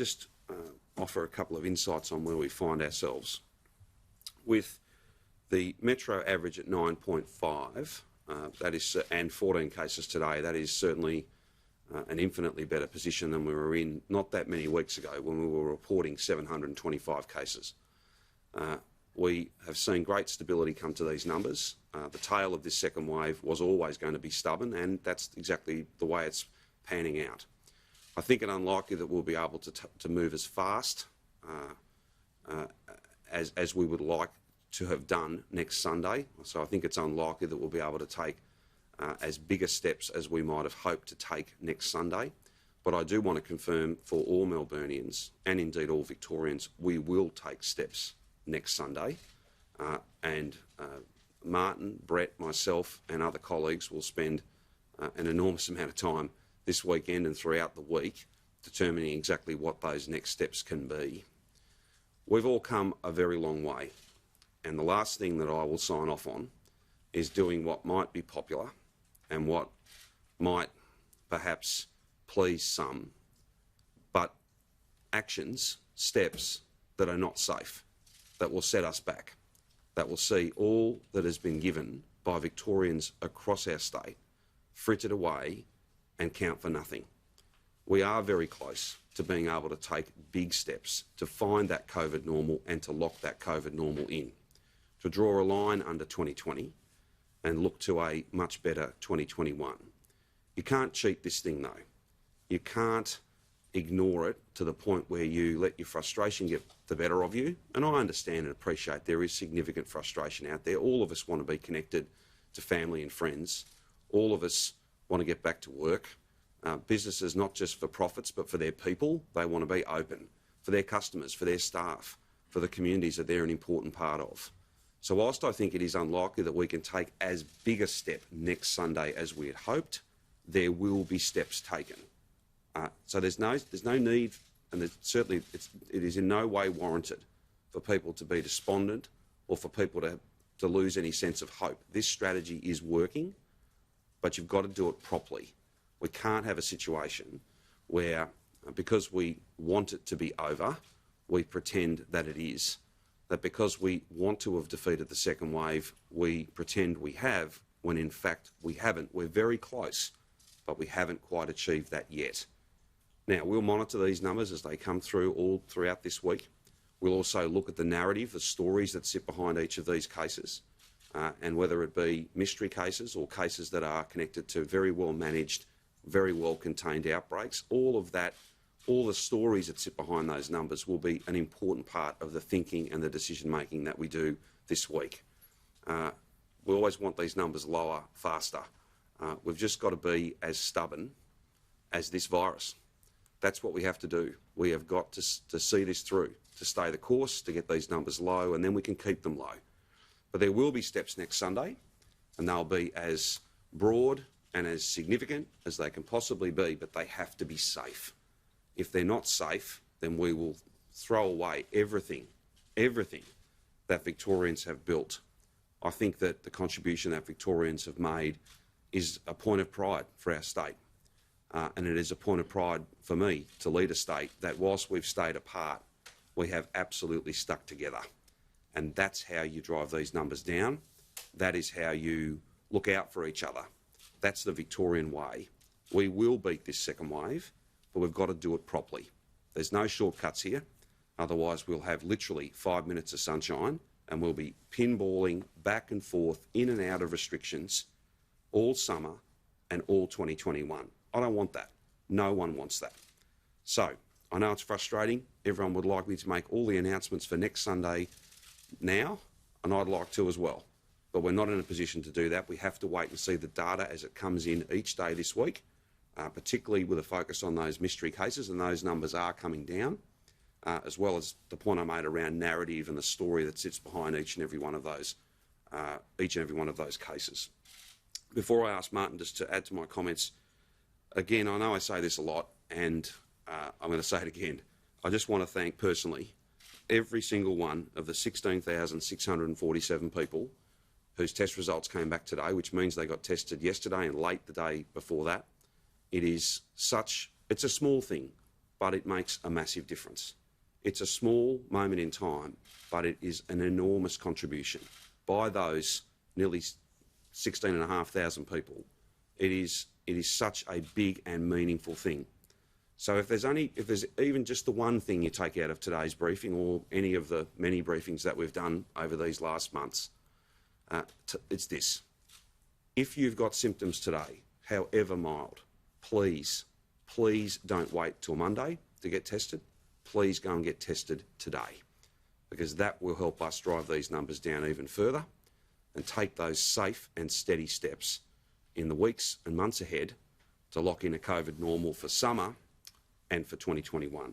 just offer a couple of insights on where we find ourselves. With the metro average at 9.5, that is, and 14 cases today, that is certainly an infinitely better position than we were in not that many weeks ago when we were reporting 725 cases. We have seen great stability come to these numbers. The tail of this second wave was always going to be stubborn, and that's exactly the way it's panning out. I think it unlikely that we'll be able to move as fast as we would like to have done next Sunday. So I think it's unlikely that we'll be able to take as big a steps as we might have hoped to take next Sunday. But I do want to confirm for all Melburnians, and indeed all Victorians, we will take steps next Sunday. And Martin, Brett, myself and other colleagues will spend an enormous amount of time this weekend and throughout the week determining exactly what those next steps can be. We've all come a very long way, and the last thing that I will sign off on is doing what might be popular and what might perhaps please some, but actions, steps that are not safe, that will set us back, that will see all that has been given by Victorians across our state frittered away and count for nothing. We are very close to being able to take big steps to find that COVID normal and to lock that COVID normal in, to draw a line under 2020 and look to a much better 2021. You can't cheat this thing though. You can't ignore it to the point where you let your frustration get the better of you. And I understand and appreciate there is significant frustration out there. All of us want to be connected to family and friends. All of us want to get back to work. Businesses, not just for profits, but for their people, they want to be open, for their customers, for their staff, for the communities that they're an important part of. So whilst I think it is unlikely that we can take as big a step next Sunday as we had hoped, there will be steps taken. So there's no need, and certainly it is in no way warranted for people to be despondent or for people to lose any sense of hope. This strategy is working, but you've got to do it properly. We can't have a situation where, because we want it to be over, we pretend that it is. That because we want to have defeated the second wave, we pretend we have, when in fact we haven't. We're very close, but we haven't quite achieved that yet. Now, we'll monitor these numbers as they come through all throughout this week. We'll also look at the narrative, the stories that sit behind each of these cases, and whether it be mystery cases or cases that are connected to very well managed, very well contained outbreaks. All of that, all the stories that sit behind those numbers will be an important part of the thinking and the decision making that we do this week. We always want these numbers lower, faster. We've just got to be as stubborn as this virus. That's what we have to do. We have got to see this through, to stay the course, to get these numbers low, and then we can keep them low. But there will be steps next Sunday, and they'll be as broad and as significant as they can possibly be, but they have to be safe. If they're not safe, then we will throw away everything that Victorians have built. I think that the contribution that Victorians have made is a point of pride for our state. And it is a point of pride for me to lead a state that, whilst we've stayed apart, we have absolutely stuck together. And that's how you drive these numbers down. That is how you look out for each other. That's the Victorian way. We will beat this second wave, but we've got to do it properly. There's no shortcuts here. Otherwise, we'll have literally 5 minutes of sunshine and we'll be pinballing back and forth, in and out of restrictions all summer and all 2021. I don't want that. No one wants that. So I know it's frustrating. Everyone would like me to make all the announcements for next Sunday now, and I'd like to as well. But we're not in a position to do that. We have to wait and see the data as it comes in each day this week, particularly with a focus on those mystery cases, and those numbers are coming down, as well as the point I made around narrative and the story that sits behind each and every one of those cases. Before I ask Martin just to add to my comments, again, I know I say this a lot, and I'm going to say it again. I just want to thank personally every single one of the 16,647 people whose test results came back today, which means they got tested yesterday and late the day before that. It's a small thing, but it makes a massive difference. It's a small moment in time, but it is an enormous contribution by those nearly 16,500 people. It is such a big and meaningful thing. So if there's even just the one thing you take out of today's briefing or any of the many briefings that we've done over these last months, it's this. If you've got symptoms today, however mild, please don't wait till Monday to get tested. Please go and get tested today, because that will help us drive these numbers down even further and take those safe and steady steps in the weeks and months ahead to lock in a COVID normal for summer and for 2021.